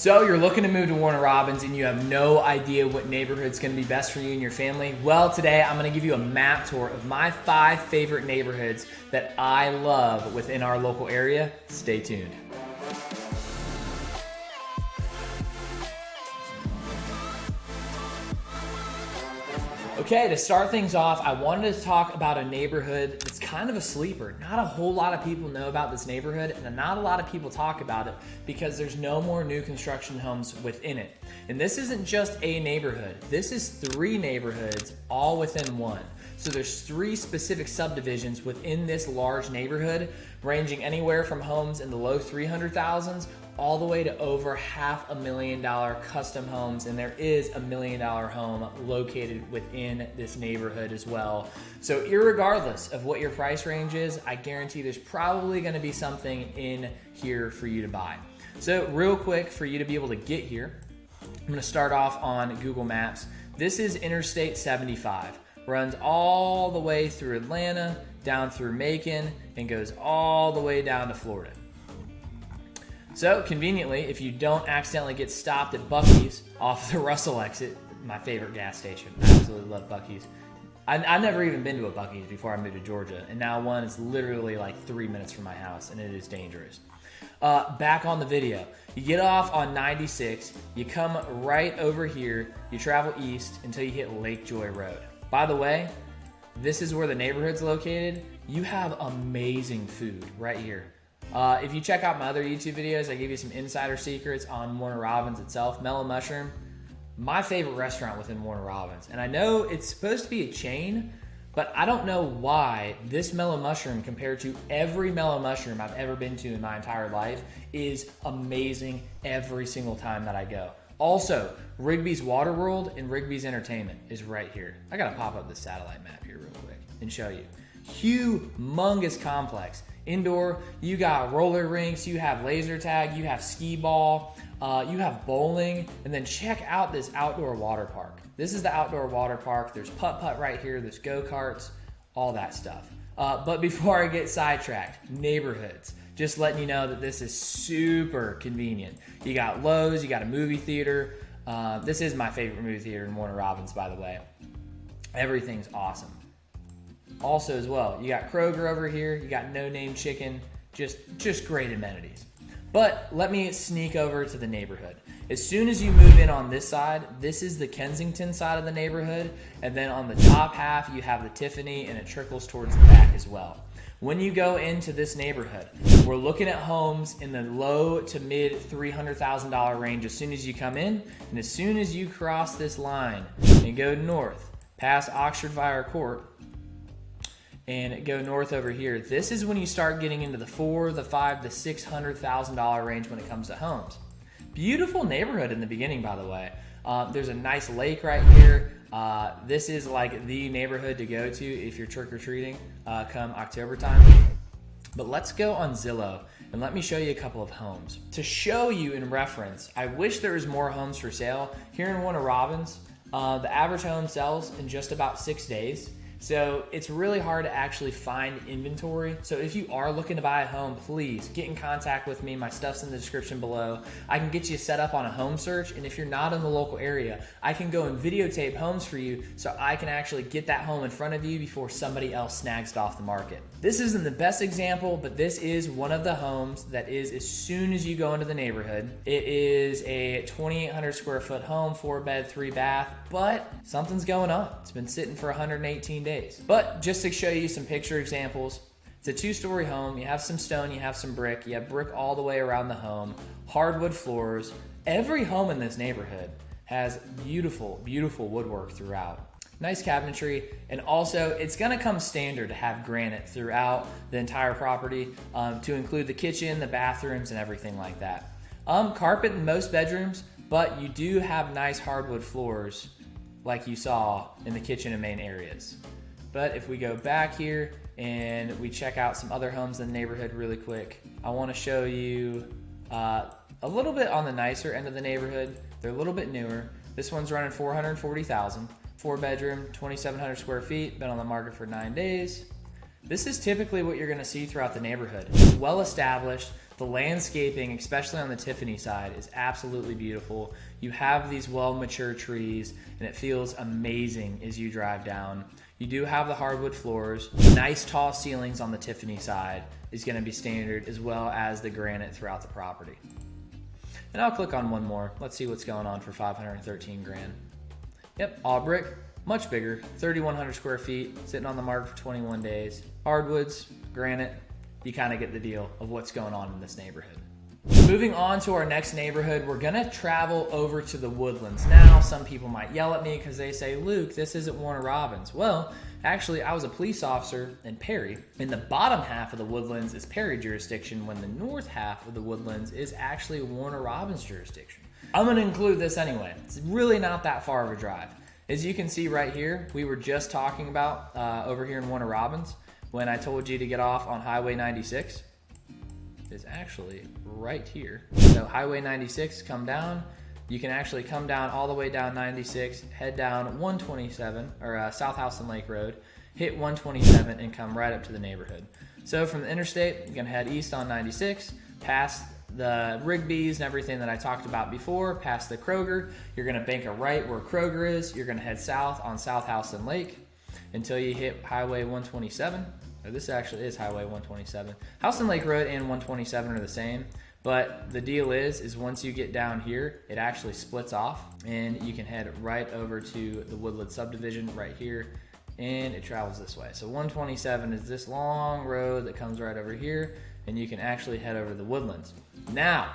So you're looking to move to Warner Robins and you have no idea what neighborhood's going to be best for you and your family? Well, today I'm going to give you a map tour of my 5 favorite neighborhoods that I love within our local area. Stay tuned. Okay, to start things off, I wanted to talk about a neighborhood that's kind of a sleeper. Not a whole lot of people know about this neighborhood, and not a lot of people talk about it because there's no more new construction homes within it. And this isn't just a neighborhood. This is 3 neighborhoods all within one. So there's 3 specific subdivisions within this large neighborhood, ranging anywhere from homes in the low 300,000s all the way to over $500,000 custom homes, and there is $1 million home located within this neighborhood as well. So irregardless of what your price range is, I guarantee there's probably going to be something in here for you to buy. So real quick, for you to be able to get here, I'm going to start off on Google Maps. This is Interstate 75. Runs all the way through Atlanta, down through Macon, and goes all the way down to Florida. So conveniently, if you don't accidentally get stopped at Buc-ee's off the Russell exit, my favorite gas station, I absolutely love Buc-ee's. I've never even been to a Buc-ee's before I moved to Georgia, and now one is literally like 3 minutes from my house, and it is dangerous. Back on the video, you get off on 96, you come right over here, you travel east until you hit Lake Joy Road. By the way, this is where the neighborhood's located. You have amazing food right here. If you check out my other YouTube videos, I give you some insider secrets on Warner Robins itself. Mellow Mushroom, my favorite restaurant within Warner Robins. And I know it's supposed to be a chain, but I don't know why this Mellow Mushroom, compared to every Mellow Mushroom I've ever been to in my entire life, is amazing every single time that I go. Also, Rigby's Waterworld and Rigby's Entertainment is right here. I gotta pop up the satellite map here real quick and show you. Humongous complex. Indoor, you got roller rinks, you have laser tag, you have skee ball, you have bowling, and then check out this outdoor water park. This is the outdoor water park. There's putt-putt right here, there's go-karts, all that stuff. But before I get sidetracked, neighborhoods. Just letting you know that this is super convenient. You got Lowe's, you got a movie theater. This is my favorite movie theater in Warner Robins, by the way. Everything's awesome. Also as well, you got Kroger over here, you got No Name Chicken, just great amenities. But let me sneak over to the neighborhood. As soon as you move in on this side, this is the Kensington side of the neighborhood, and then on the top half you have the Tiffany, and it trickles towards the back as well. When you go into this neighborhood, we're looking at homes in the low to mid $300,000 range as soon as you come in, and as soon as you cross this line and go north past Oxford Fire Court, and go north over here, this is when you start getting into the $400,000, the $500,000, the $600,000 range when it comes to homes. Beautiful neighborhood in the beginning, by the way. There's a nice lake right here. This is like the neighborhood to go to if you're trick-or-treating come October time. But let's go on Zillow and let me show you a couple of homes. To show you in reference, I wish there was more homes for sale. Here in Warner Robins, the average home sells in just about 6 days. So it's really hard to actually find inventory. So if you are looking to buy a home, please get in contact with me. My stuff's in the description below. I can get you set up on a home search. And if you're not in the local area, I can go and videotape homes for you so I can actually get that home in front of you before somebody else snags it off the market. This isn't the best example, but this is one of the homes that is as soon as you go into the neighborhood. It is a 2,800 square foot home, 4-bed, 3-bath, but something's going on. It's been sitting for 118 days. But just to show you some picture examples, it's a 2-story home. You have some stone, you have some brick, you have brick all the way around the home, hardwood floors. Every home in this neighborhood has beautiful, beautiful woodwork throughout. Nice cabinetry, and also it's gonna come standard to have granite throughout the entire property to include the kitchen, the bathrooms, and everything like that. Carpet in most bedrooms, but you do have nice hardwood floors like you saw in the kitchen and main areas. But if we go back here and we check out some other homes in the neighborhood really quick, I wanna show you a little bit on the nicer end of the neighborhood. They're a little bit newer. This one's running $440,000, 4-bedroom, 2,700 square feet, been on the market for 9 days. This is typically what you're gonna see throughout the neighborhood. It's well established. The landscaping, especially on the Tiffany side, is absolutely beautiful. You have these well-mature trees, and it feels amazing as you drive down. You do have the hardwood floors. Nice tall ceilings on the Tiffany side is gonna be standard, as well as the granite throughout the property. And I'll click on one more. Let's see what's going on for 513 grand. Yep, all brick, much bigger, 3,100 square feet, sitting on the market for 21 days. Hardwoods, granite, you kind of get the deal of what's going on in this neighborhood. Moving on to our next neighborhood, we're gonna travel over to the Woodlands. Now, some people might yell at me because they say, Luke, this isn't Warner Robins. Well, actually, I was a police officer in Perry, and the bottom half of the Woodlands is Perry jurisdiction, when the north half of the Woodlands is actually Warner Robins jurisdiction. I'm gonna include this anyway. It's really not that far of a drive. As you can see right here, we were just talking about over here in Warner Robins, when I told you to get off on Highway 96, is actually right here. So Highway 96, come down. You can actually come down all the way down 96, head down 127, or South House and Lake Road, hit 127 and come right up to the neighborhood. So from the interstate, you can head east on 96, past the Rigby's and everything that I talked about before, past the Kroger. You're gonna bank a right where Kroger is. You're gonna head south on South House and Lake until you hit Highway 127. This actually is Highway 127. House and Lake Road and 127 are the same, but the deal is once you get down here, it actually splits off, and you can head right over to the Woodlands subdivision right here, and it travels this way. So 127 is this long road that comes right over here, and you can actually head over to the Woodlands. Now,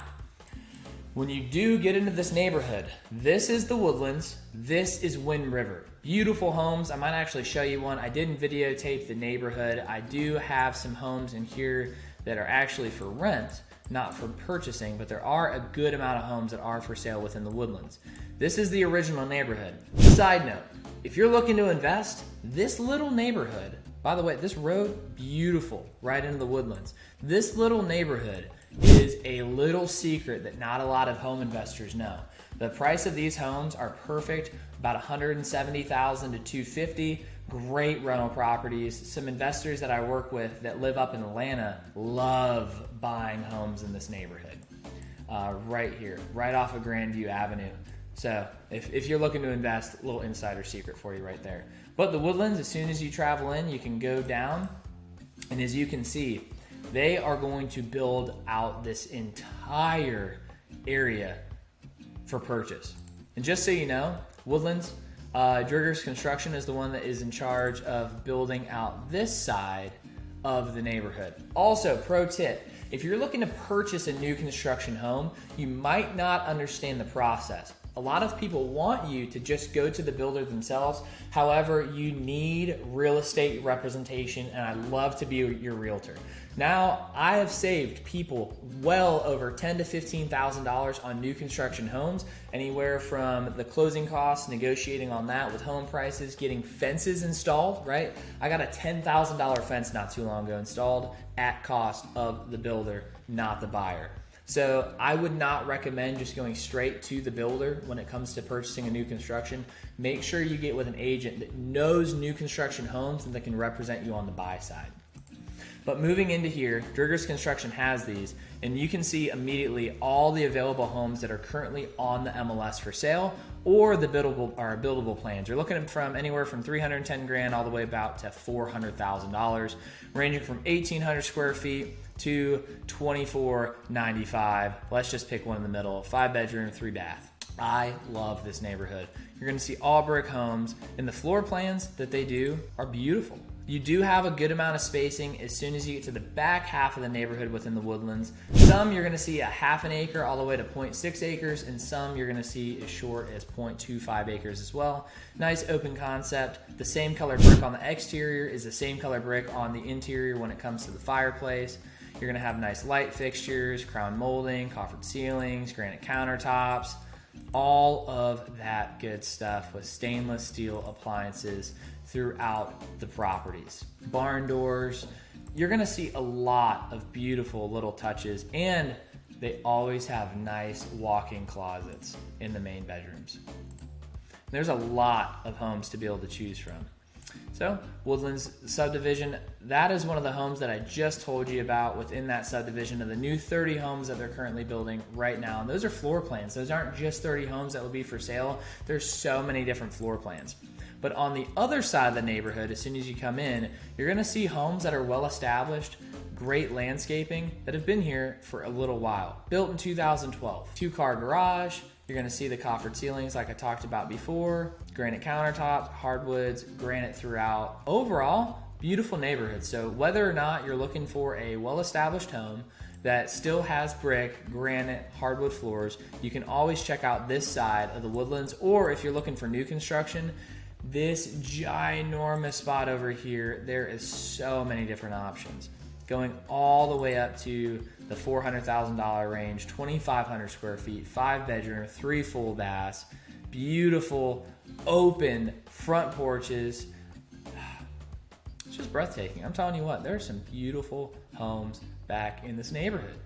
when you do get into this neighborhood, this is the Woodlands, this is Windriver. Beautiful homes. I might actually show you one. I didn't videotape the neighborhood. I do have some homes in here that are actually for rent, not for purchasing, but there are a good amount of homes that are for sale within the Woodlands. This is the original neighborhood. Side note, if you're looking to invest, this little neighborhood, by the way, this road, beautiful, right into the Woodlands. This little neighborhood is a little secret that not a lot of home investors know. The price of these homes are perfect, about $170,000 to $250,000. Great rental properties. Some investors that I work with that live up in Atlanta love buying homes in this neighborhood. Right here, right off of Grandview Avenue. So if you're looking to invest, a little insider secret for you right there. But the Woodlands, as soon as you travel in, you can go down, and as you can see, they are going to build out this entire area for purchase. And just so you know, Woodlands, Drigger's Construction is the one that is in charge of building out this side of the neighborhood. Also, pro tip, if you're looking to purchase a new construction home, you might not understand the process. A lot of people want you to just go to the builder themselves. However, you need real estate representation, and I love to be your realtor. Now, I have saved people well over $10,000 to $15,000 on new construction homes, anywhere from the closing costs, negotiating on that with home prices, getting fences installed, right? I got a $10,000 fence not too long ago installed at cost of the builder, not the buyer. So I would not recommend just going straight to the builder when it comes to purchasing a new construction. Make sure you get with an agent that knows new construction homes and that can represent you on the buy side. But moving into here, Drigger's Construction has these, and you can see immediately all the available homes that are currently on the MLS for sale, or the buildable plans. You're looking at from anywhere from 310 grand all the way about to $400,000, ranging from 1,800 square feet to 2,495. Let's just pick one in the middle, 5 bedroom, 3 bath. I love this neighborhood. You're gonna see all brick homes, and the floor plans that they do are beautiful. You do have a good amount of spacing as soon as you get to the back half of the neighborhood within the Woodlands. Some you're gonna see a half an acre all the way to 0.6 acres, and some you're gonna see as short as 0.25 acres as well. Nice open concept. The same color brick on the exterior is the same color brick on the interior when it comes to the fireplace. You're gonna have nice light fixtures, crown molding, coffered ceilings, granite countertops, all of that good stuff with stainless steel appliances throughout the properties. Barn doors, you're gonna see a lot of beautiful little touches, and they always have nice walk-in closets in the main bedrooms. There's a lot of homes to be able to choose from. So Woodlands subdivision, that is one of the homes that I just told you about within that subdivision of the new 30 homes that they're currently building right now. And those are floor plans. Those aren't just 30 homes that will be for sale. There's so many different floor plans. But on the other side of the neighborhood, as soon as you come in, you're gonna see homes that are well established, great landscaping, that have been here for a little while. Built in 2012. 2-car garage. You're gonna see the coffered ceilings like I talked about before, granite countertops, hardwoods, granite throughout. Overall, beautiful neighborhood. So whether or not you're looking for a well-established home that still has brick, granite, hardwood floors, you can always check out this side of the Woodlands, or if you're looking for new construction, this ginormous spot over here, there is so many different options. Going all the way up to the $400,000 range, 2,500 square feet, 5-bedroom, 3 full baths, beautiful open front porches. It's just breathtaking. I'm telling you what, there are some beautiful homes back in this neighborhood.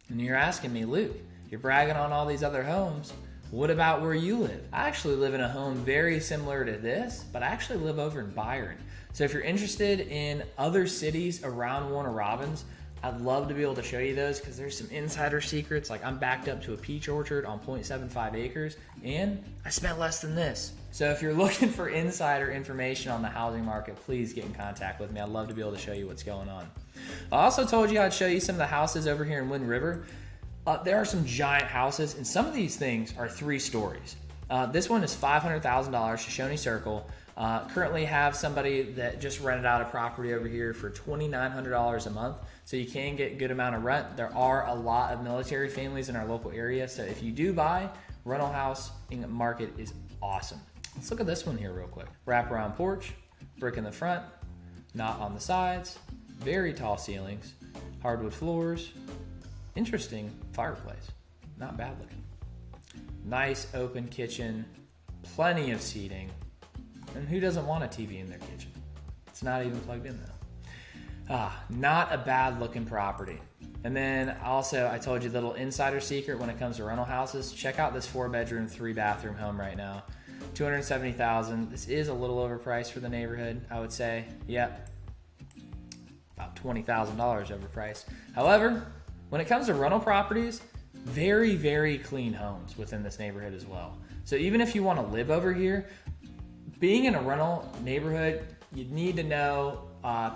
And you're asking me, Luke, you're bragging on all these other homes. What about where you live? I actually live in a home very similar to this, but I actually live over in Byron. So if you're interested in other cities around Warner Robins, I'd love to be able to show you those because there's some insider secrets. Like I'm backed up to a peach orchard on 0.75 acres and I spent less than this. So if you're looking for insider information on the housing market, please get in contact with me. I'd love to be able to show you what's going on. I also told you I'd show you some of the houses over here in Windriver. There are some giant houses and some of these things are 3 stories. This one is $500,000, Shoshone Circle. Currently have somebody that just rented out a property over here for $2,900 a month. So you can get a good amount of rent. There are a lot of military families in our local area. So if you do buy, rental house market is awesome. Let's look at this one here real quick. Wraparound porch, brick in the front, not on the sides, very tall ceilings, hardwood floors, interesting fireplace, not bad looking. Nice open kitchen, plenty of seating. And who doesn't want a TV in their kitchen? It's not even plugged in though. Not a bad looking property. And then also, I told you a little insider secret when it comes to rental houses. Check out this 4-bedroom, 3-bathroom home right now. $270,000. This is a little overpriced for the neighborhood, I would say. Yep, about $20,000 overpriced. However, when it comes to rental properties, very, very clean homes within this neighborhood as well. So even if you want to live over here, being in a rental neighborhood, you need to know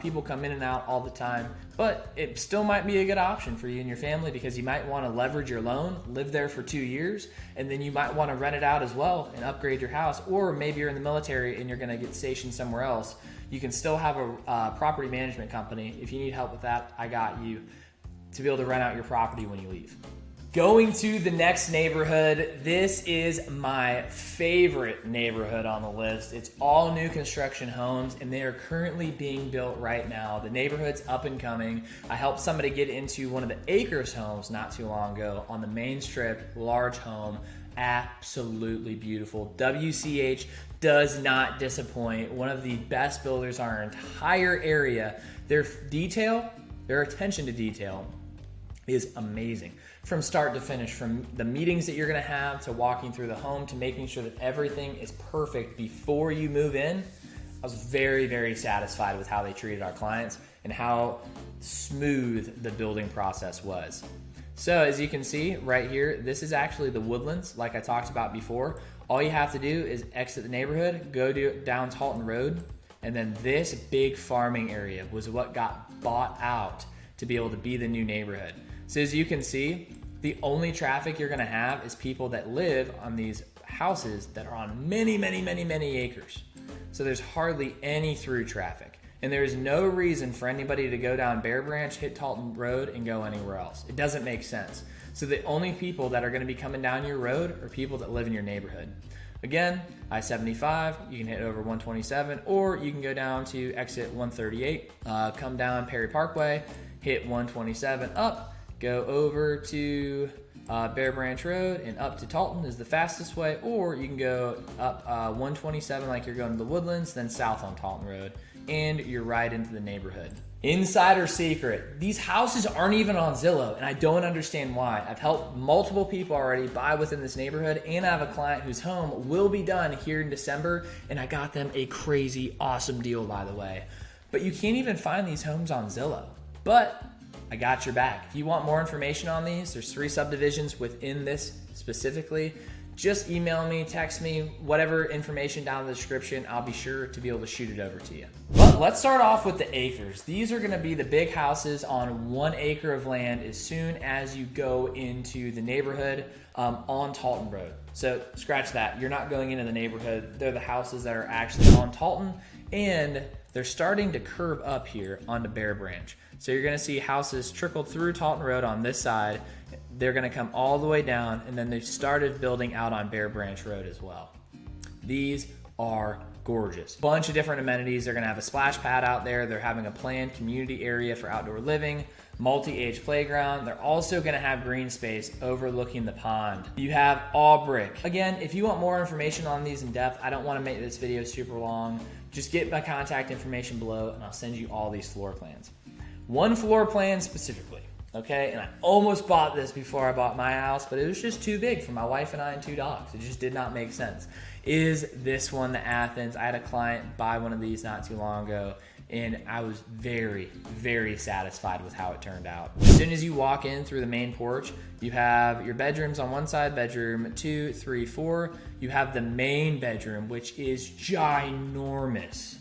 people come in and out all the time, but it still might be a good option for you and your family because you might want to leverage your loan, live there for 2 years, and then you might want to rent it out as well and upgrade your house. Or maybe you're in the military and you're going to get stationed somewhere else. You can still have a property management company. If you need help with that, I got you to be able to rent out your property when you leave. Going to the next neighborhood, this is my favorite neighborhood on the list. It's all new construction homes and they are currently being built right now. The neighborhood's up and coming. I helped somebody get into one of the Acres homes not too long ago on the main strip, large home, absolutely beautiful. WCH does not disappoint. One of the best builders in our entire area. Their detail, their attention to detail is amazing. From start to finish, from the meetings that you're gonna have to walking through the home to making sure that everything is perfect before you move in. I was very, very satisfied with how they treated our clients and how smooth the building process was. So as you can see right here, this is actually the Woodlands like I talked about before. All you have to do is exit the neighborhood, go down Talton Road, and then this big farming area was what got bought out to be able to be the new neighborhood. So as you can see, the only traffic you're gonna have is people that live on these houses that are on many, many, many, many acres. So there's hardly any through traffic. And there is no reason for anybody to go down Bear Branch, hit Talton Road, and go anywhere else. It doesn't make sense. So the only people that are gonna be coming down your road are people that live in your neighborhood. Again, I-75, you can hit over 127, or you can go down to exit 138, come down Perry Parkway, hit 127 up, go over to Bear Branch Road and up to Talton is the fastest way, or you can go up 127 like you're going to the Woodlands, then south on Talton Road, and you're right into the neighborhood. Insider secret, these houses aren't even on Zillow, and I don't understand why. I've helped multiple people already buy within this neighborhood, and I have a client whose home will be done here in December, and I got them a crazy awesome deal, by the way. But you can't even find these homes on Zillow. But I got your back. If you want more information on these, there's 3 subdivisions within this specifically. Just email me, text me, whatever information down in the description, I'll be sure to be able to shoot it over to you. But let's start off with the acres. These are gonna be the big houses on 1 acre of land as soon as you go into the neighborhood on Talton Road. So scratch that, you're not going into the neighborhood. They're the houses that are actually on Talton, and they're starting to curve up here onto Bear Branch. So you're gonna see houses trickled through Talton Road on this side. They're gonna come all the way down, and then they started building out on Bear Branch Road as well. These are gorgeous. Bunch of different amenities. They're gonna have a splash pad out there. They're having a planned community area for outdoor living, multi-age playground. They're also gonna have green space overlooking the pond. You have all brick. Again, if you want more information on these in depth, I don't wanna make this video super long. Just get my contact information below, and I'll send you all these floor plans. One floor plan specifically. Okay, and I almost bought this before I bought my house, but it was just too big for my wife and I and 2 dogs. It just did not make sense. Is this one the Athens? I had a client buy one of these not too long ago, and I was very, very satisfied with how it turned out. As soon as you walk in through the main porch, you have your bedrooms on one side, bedroom 2, 3, 4. You have the main bedroom, which is ginormous.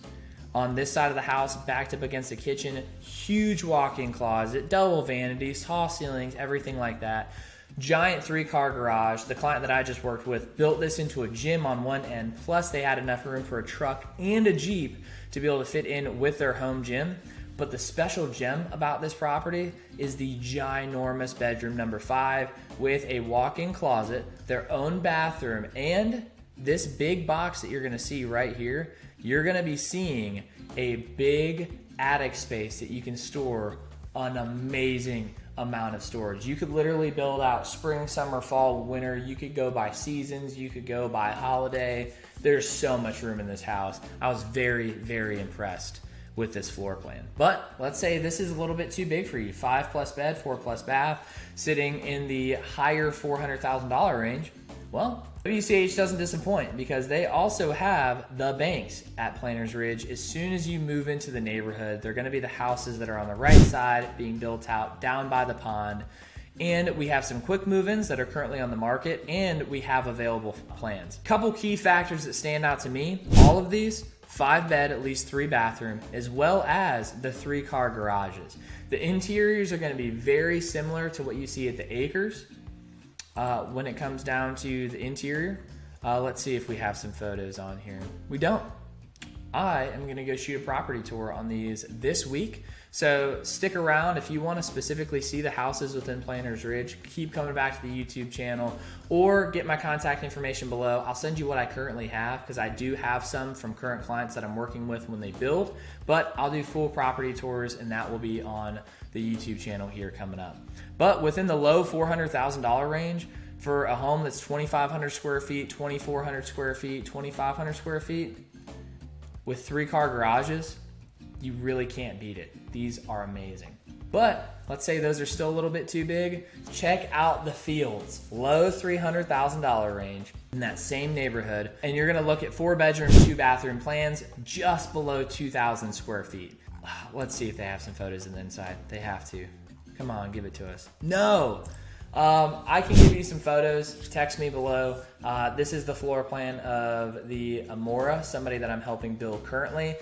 On this side of the house, backed up against the kitchen, huge walk-in closet, double vanities, tall ceilings, everything like that. Giant 3-car garage. The client that I just worked with built this into a gym on one end, plus they had enough room for a truck and a Jeep to be able to fit in with their home gym. But the special gem about this property is the ginormous bedroom number 5 with a walk-in closet, their own bathroom, and this big box that you're gonna see right here, you're gonna be seeing a big attic space that you can store an amazing amount of storage. You could literally build out spring, summer, fall, winter. You could go by seasons. You could go by holiday. There's so much room in this house. I was very, very impressed with this floor plan. But let's say this is a little bit too big for you. 5+ bed, 4+ bath, sitting in the higher $400,000 range. Well, WCH doesn't disappoint, because they also have the banks at Planters Ridge. As soon as you move into the neighborhood, they're gonna be the houses that are on the right side being built out down by the pond. And we have some quick move-ins that are currently on the market, and we have available plans. Couple key factors that stand out to me, all of these, 5 bed, at least 3 bathroom, as well as the 3-car garages. The interiors are gonna be very similar to what you see at the acres. When it comes down to the interior, let's see if we have some photos on here. We don't. I am gonna go shoot a property tour on these this week. So stick around if you wanna specifically see the houses within Planters Ridge. Keep coming back to the YouTube channel, or get my contact information below. I'll send you what I currently have, because I do have some from current clients that I'm working with when they build, but I'll do full property tours, and that will be on the YouTube channel here coming up. But within the low $400,000 range, for a home that's 2,500 square feet, 2,400 square feet, 2,500 square feet, with 3-car garages, you really can't beat it. These are amazing. But let's say those are still a little bit too big. Check out the Fields, low $300,000 range in that same neighborhood. And you're gonna look at 4 bedroom, 2 bathroom plans just below 2,000 square feet. Let's see if they have some photos in the inside. They have to. Come on, give it to us. No. I can give you some photos. Text me below. This is the floor plan of the Amora, somebody that I'm helping build currently.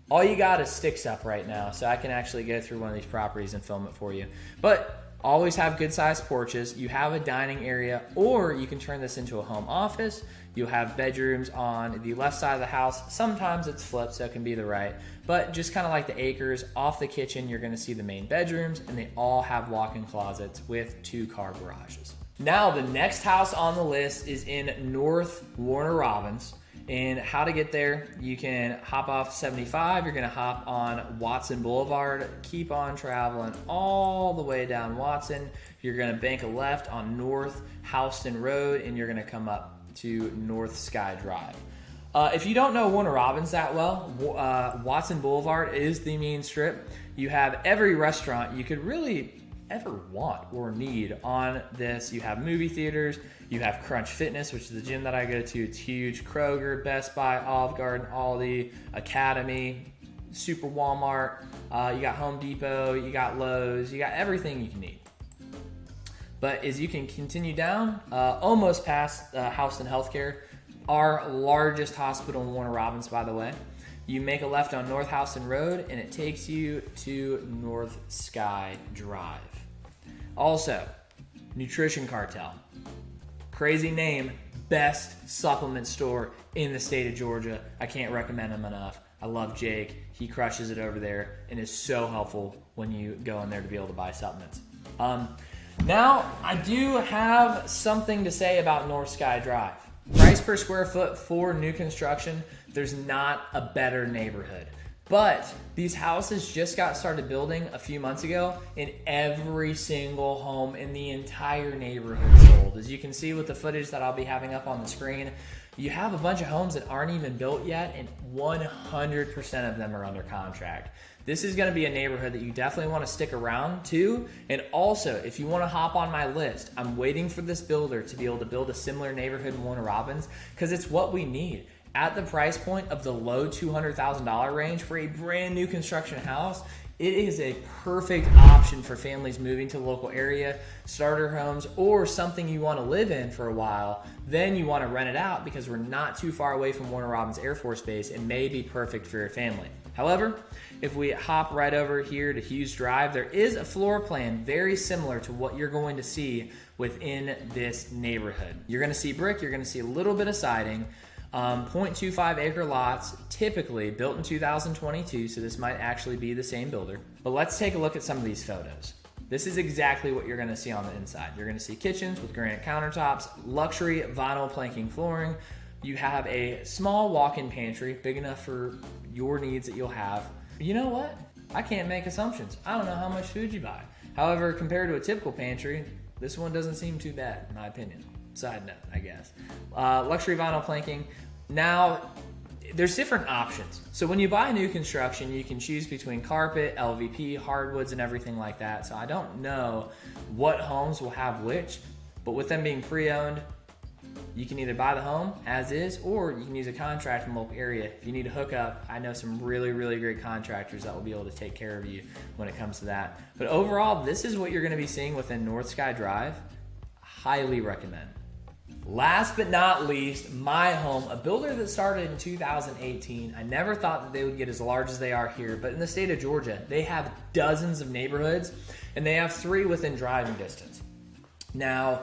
All you got is sticks up right now, so I can actually go through one of these properties and film it for you. But always have good sized porches. You have a dining area, or you can turn this into a home office. You'll have bedrooms on the left side of the house. Sometimes it's flipped, so it can be the right. But just kind of like the acres, off the kitchen, you're gonna see the main bedrooms, and they all have walk-in closets with 2-car garages. Now, the next house on the list is in North Warner Robins. And how to get there, you can hop off 75, you're gonna hop on Watson Boulevard, keep on traveling all the way down Watson. You're gonna bank a left on North Houston Road, and you're gonna come up to North Sky Drive. If you don't know Warner Robins that well, Watson Boulevard is the main strip. You have every restaurant you could really ever want or need on this. You have movie theaters, you have Crunch Fitness, which is the gym that I go to. It's huge. Kroger, Best Buy, Olive Garden, Aldi, Academy, Super Walmart. You got Home Depot, you got Lowe's, you got everything you can need. But as you can continue down, almost past Houston Healthcare, our largest hospital in Warner Robins, by the way, you make a left on North Houston Road and it takes you to North Sky Drive. Also, Nutrition Cartel. Crazy name, best supplement store in the state of Georgia. I can't recommend them enough. I love Jake. He crushes it over there and is so helpful when you go in there to be able to buy supplements. Now, I do have something to say about North Sky Drive. Price per square foot for new construction, there's not a better neighborhood. But these houses just got started building a few months ago, and every single home in the entire neighborhood sold. As you can see with the footage that I'll be having up on the screen, you have a bunch of homes that aren't even built yet, and 100% of them are under contract. This is going to be a neighborhood that you definitely want to stick around to. And also, if you want to hop on my list, I'm waiting for this builder to be able to build a similar neighborhood in Warner Robins, because it's what we need. At the price point of the low $200,000 range for a brand new construction house, it is a perfect option for families moving to the local area, starter homes, or something you want to live in for a while. Then you want to rent it out because we're not too far away from Warner Robins Air Force Base. It may be perfect for your family. However, if we hop right over here to Hughes Drive, there is a floor plan very similar to what you're going to see within this neighborhood. You're going to see brick, you're going to see a little bit of siding. 0.25 acre lots, typically built in 2022, so this might actually be the same builder. But let's take a look at some of these photos. This is exactly what you're gonna see on the inside. You're gonna see kitchens with granite countertops, luxury vinyl planking flooring. You have a small walk-in pantry, big enough for your needs that you'll have. You know what? I can't make assumptions. I don't know how much food you buy. However, compared to a typical pantry, this one doesn't seem too bad, in my opinion. Side note, I guess. Luxury vinyl planking. Now, there's different options. So when you buy new construction, you can choose between carpet, LVP, hardwoods, and everything like that. So I don't know what homes will have which, but with them being pre-owned, you can either buy the home as is, or you can use a contract in the local area. If you need a hookup, I know some really, really great contractors that will be able to take care of you when it comes to that. But overall, this is what you're gonna be seeing within North Sky Drive. Highly recommend. Last but not least, my home, a builder that started in 2018. I never thought that they would get as large as they are here, but in the state of Georgia, they have dozens of neighborhoods, and they have 3 within driving distance. Now,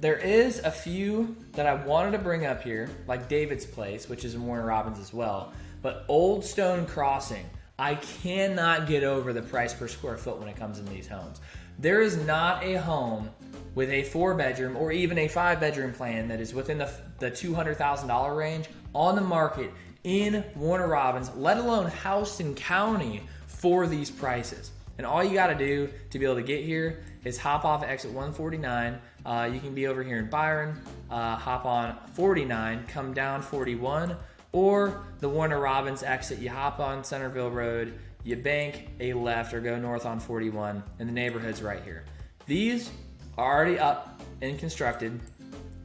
there is a few that I wanted to bring up here, like David's Place, which is in Warner Robins as well, but Old Stone Crossing, I cannot get over the price per square foot when it comes in these homes. There is not a home with a 4-bedroom or even a 5-bedroom plan that is within the $200,000 range on the market in Warner Robins, let alone Houston County, for these prices. And all you got to do to be able to get here is hop off exit 149. You can be over here in Byron, hop on 49, come down 41, or the Warner Robins exit. You hop on Centerville Road, you bank a left or go north on 41, and the neighborhood's right here. These are already up and constructed,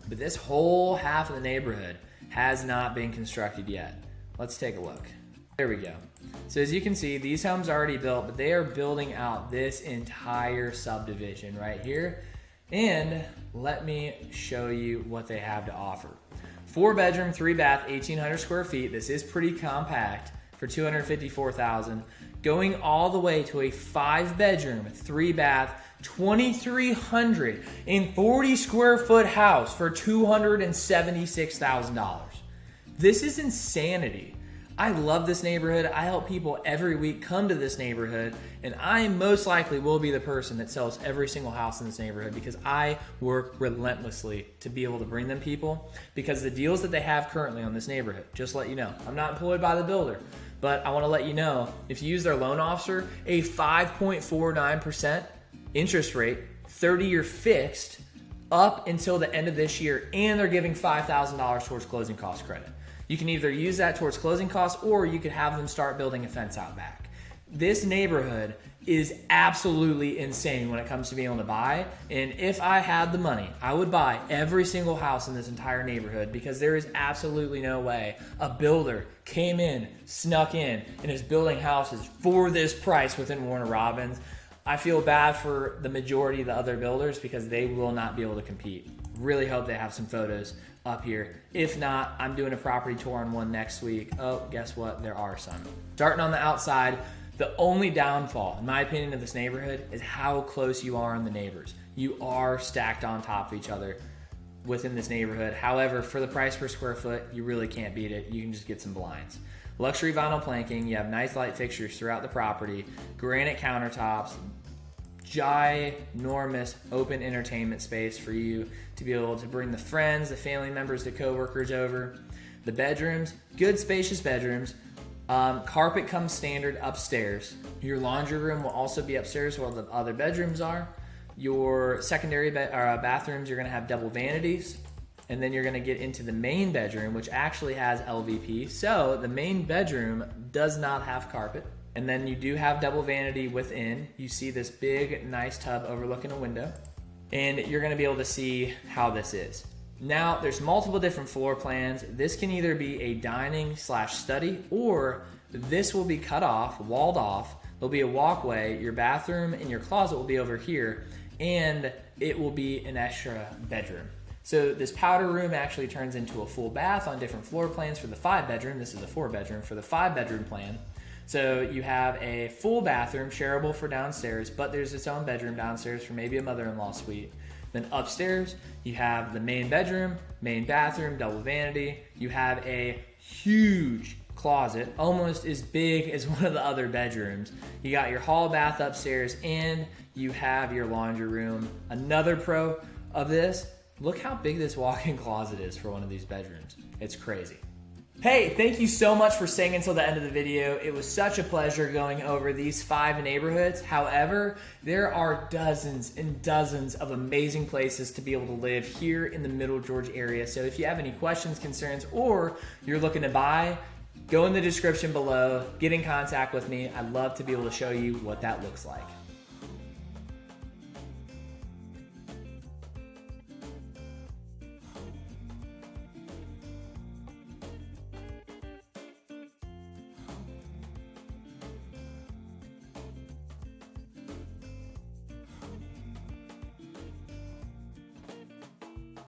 but this whole half of the neighborhood has not been constructed yet. Let's take a look. There we go. So as you can see, these homes are already built, but they are building out this entire subdivision right here. And let me show you what they have to offer. 4-bedroom, 3-bath, 1,800 square feet. This is pretty compact for $254,000. Going all the way to a 5-bedroom, 3-bath, 2,340 square foot house for $276,000. This is insanity. I love this neighborhood. I help people every week come to this neighborhood, and I most likely will be the person that sells every single house in this neighborhood because I work relentlessly to be able to bring them people, because the deals that they have currently on this neighborhood, just to let you know, I'm not employed by the builder, but I want to let you know, if you use their loan officer, a 5.49% interest rate, 30-year fixed, up until the end of this year, and they're giving $5,000 towards closing cost credit. You can either use that towards closing costs, or you could have them start building a fence out back. This neighborhood is absolutely insane when it comes to being able to buy. And if I had the money, I would buy every single house in this entire neighborhood, because there is absolutely no way a builder came in, snuck in, and is building houses for this price within Warner Robins. I feel bad for the majority of the other builders because they will not be able to compete. Really hope they have some photos up here. If not, I'm doing a property tour on one next week. Oh, guess what? There are some. Starting on the outside, the only downfall, in my opinion, of this neighborhood is how close you are on the neighbors. You are stacked on top of each other within this neighborhood. However, for the price per square foot, you really can't beat it. You can just get some blinds. Luxury vinyl planking, you have nice light fixtures throughout the property, granite countertops, ginormous open entertainment space for you to be able to bring the friends, the family members, the coworkers over. The bedrooms, good spacious bedrooms. Carpet comes standard upstairs. Your laundry room will also be upstairs while the other bedrooms are. Your secondary bathrooms, you're going to have double vanities. And then you're going to get into the main bedroom, which actually has LVP. So the main bedroom does not have carpet. And then you do have double vanity within. You see this big, nice tub overlooking a window. And you're going to be able to see how this is. Now, there's multiple different floor plans. This can either be a dining / study, or this will be cut off, walled off. There'll be a walkway. Your bathroom and your closet will be over here, and it will be an extra bedroom. So this powder room actually turns into a full bath on different floor plans for the 5-bedroom. This is a 4-bedroom for the 5-bedroom plan. So you have a full bathroom, shareable for downstairs, but there's its own bedroom downstairs for maybe a mother-in-law suite. Then upstairs, you have the main bedroom, main bathroom, double vanity. You have a huge closet, almost as big as one of the other bedrooms. You got your hall bath upstairs, and you have your laundry room. Another pro of this, look how big this walk-in closet is for one of these bedrooms. It's crazy. Hey, thank you so much for staying until the end of the video. It was such a pleasure going over these 5 neighborhoods. However, there are dozens and dozens of amazing places to be able to live here in the Middle Georgia area. So if you have any questions, concerns, or you're looking to buy, go in the description below, get in contact with me. I'd love to be able to show you what that looks like.